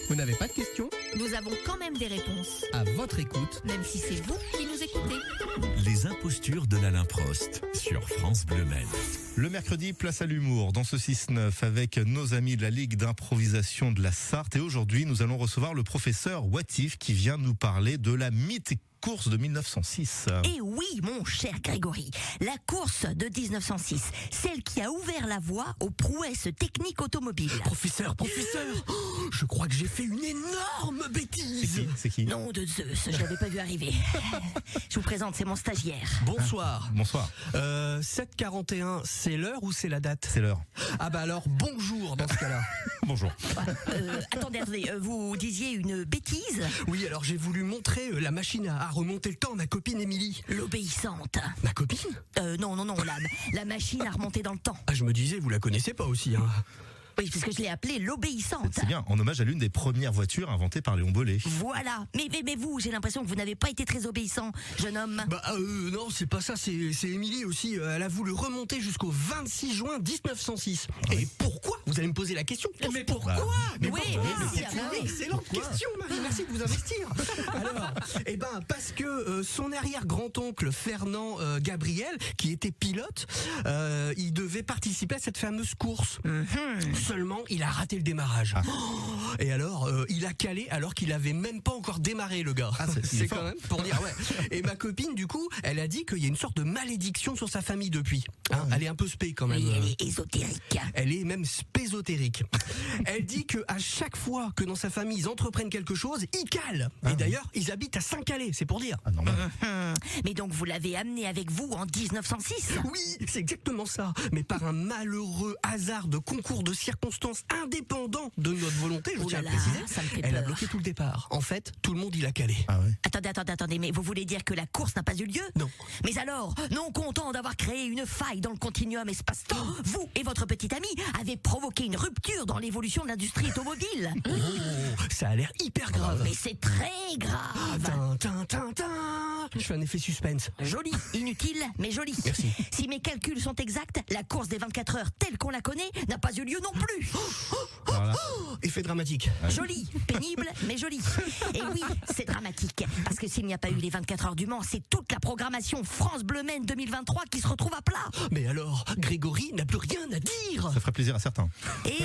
Vous n'avez pas de questions? Nous avons quand même des réponses, À votre écoute. même si c'est vous qui nous écoutez. Les impostures de l'Alain Prost sur France Bleu Maine. Le mercredi, place à l'humour dans ce 6-9 avec nos amis de la Ligue d'improvisation de la Sarthe. Et aujourd'hui, nous allons recevoir le professeur Watif qui vient nous parler de la mythique course de 1906. Et oui, mon cher Grégory, la course de 1906, celle qui a ouvert la voie aux prouesses techniques automobiles. Professeur, je crois que j'ai fait une énorme bêtise. C'est qui? Nom de Zeus, je l'avais pas vu arriver. Je vous présente, c'est mon stagiaire. Bonsoir. Bonsoir, 7h41, c'est l'heure ou c'est la date? c'est l'heure. Ah bah alors, bonjour dans ce cas-là. Bonjour. Attendez, vous disiez une bêtise? Oui, alors j'ai voulu montrer la machine à remonter le temps à ma copine Émilie. L'obéissante. Ma copine? Non, la machine à remonter dans le temps. Ah, je me disais, vous la connaissez pas aussi, hein. Oui, parce que je l'ai appelée l'obéissante. C'est bien, en hommage à l'une des premières voitures inventées par Léon Bollet. Voilà. Mais vous, j'ai l'impression que vous n'avez pas été très obéissant, jeune homme. Bah non, c'est pas ça, c'est Émilie aussi. Elle a voulu remonter jusqu'au 26 juin 1906. Et pourquoi? Vous allez me poser la question. Mais pourquoi? Oui, merci. C'est une excellente question, Marie. Merci de vous investir. Alors, parce que son arrière-grand-oncle Fernand Gabriel, qui était pilote, il devait participer à cette fameuse course. Seulement, il a raté le démarrage. Et alors, il a calé alors qu'il avait même pas encore démarré, le gars. C'est quand même pour dire, ouais. Et ma copine, du coup, elle a dit qu'il y a une sorte de malédiction sur sa famille depuis. Elle est un peu spé quand même. Oui, elle est ésotérique. Elle est même spésotérique. Elle dit que à chaque fois que dans sa famille ils entreprennent quelque chose, ils calent. Et d'ailleurs, ils habitent à Saint-Calais, c'est pour dire. Normal. Mais donc vous l'avez amené avec vous en 1906? Oui, c'est exactement ça. Mais par un malheureux hasard de concours de circonstances indépendant de notre volonté, je tiens à le préciser, ça me fait elle a peur. bloqué tout le départ. En fait, tout le monde il a calé. Ah ouais. Attendez, mais vous voulez dire que la course n'a pas eu lieu? Non. Mais alors, non content d'avoir créé une faille dans le continuum espace-temps, vous et votre petit ami avez provoqué une rupture dans l'évolution de l'industrie automobile. Oh, ça a l'air hyper grave. Mais c'est très grave. Je fais un effet suspense. Joli, inutile, mais joli. Merci. Si mes calculs sont exacts, la course des 24 heures telle qu'on la connaît n'a pas eu lieu non plus. Voilà. Effet dramatique. Joli, pénible, mais joli. Et oui, c'est dramatique. Parce que s'il n'y a pas eu les 24 heures du Mans, c'est toute la programmation France Bleu Maine 2023 qui se retrouve à plat. Mais alors, Grégory n'a plus rien à dire. Ça ferait plaisir à certains. Et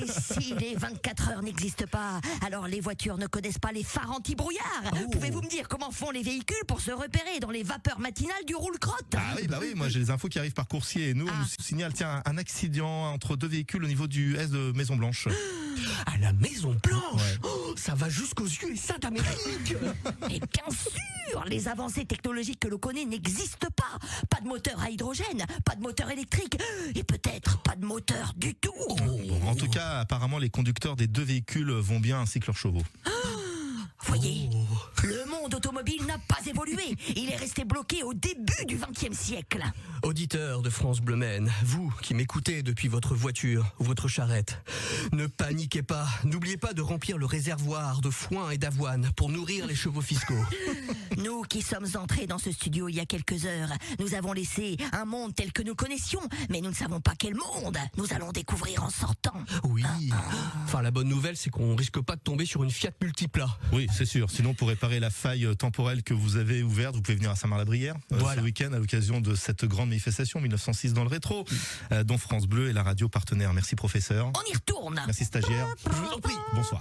si les 24 heures n'existent pas, alors les voitures ne connaissent pas les phares anti-brouillard. Pouvez-vous me dire comment font les véhicules pour se repérer dans les vapeurs matinales du roule-crotte? Ah oui, moi j'ai les infos qui arrivent par coursier et nous on nous signale un accident entre deux véhicules au niveau du S de Maison Blanche. À la Maison Blanche. Ouais. Ça va jusqu'aux USA d'Amérique. Et bien sûr, les avancées technologiques que l'on connaît n'existent pas. Pas de moteur à hydrogène, pas de moteur électrique, et peut-être pas de moteur du tout. Bon, en tout cas, apparemment les conducteurs des deux véhicules vont bien ainsi que leurs chevaux. Voyez, le monde automobile n'a pas évolué. Il est resté bloqué au début du XXe siècle. Auditeurs de France Bleu Maine, vous qui m'écoutez depuis votre voiture ou votre charrette, ne paniquez pas. N'oubliez pas de remplir le réservoir de foin et d'avoine pour nourrir les chevaux fiscaux. Nous qui sommes entrés dans ce studio il y a quelques heures, nous avons laissé un monde tel que nous connaissions, mais nous ne savons pas quel monde nous allons découvrir en sortant. Oui. Enfin, la bonne nouvelle, c'est qu'on risque pas de tomber sur une Fiat Multipla. Oui, c'est sûr. Sinon, pour réparer la faille temporelle que vous avez ouverte, vous pouvez venir à Saint-Marc-la-Brière Voilà. ce week-end à l'occasion de cette grande manifestation 1906 dans le rétro, dont France Bleu est la radio partenaire. Merci professeur. On y retourne. Merci stagiaire. Je vous en prie. Bonsoir.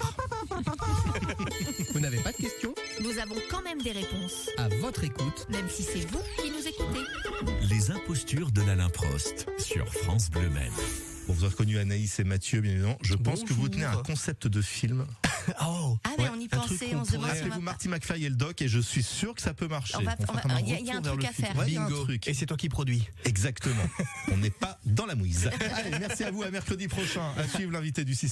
Vous n'avez pas de questions? Nous avons quand même des réponses, À votre écoute. même si c'est vous qui nous écoutez. Les impostures de l'Alain Prost sur France Bleu Maine. Bon, vous avez reconnu Anaïs et Mathieu, bien évidemment. Je pense que vous Bonjour. tenez un concept de film. Oh. Ah mais Ouais, on y un truc pensait, qu'on on se demande pourrait- si on Appelez-vous va Marty McFly et le doc et je suis sûr que ça peut marcher. On va- fera on va- comme un il y a un retour vers truc le à futur. faire. Ouais, il y a un Bingo. truc. Et c'est toi qui produis. Exactement. On n'est pas dans la mouise. Allez, merci à vous. À mercredi prochain. À suivre l'invité du 6-9.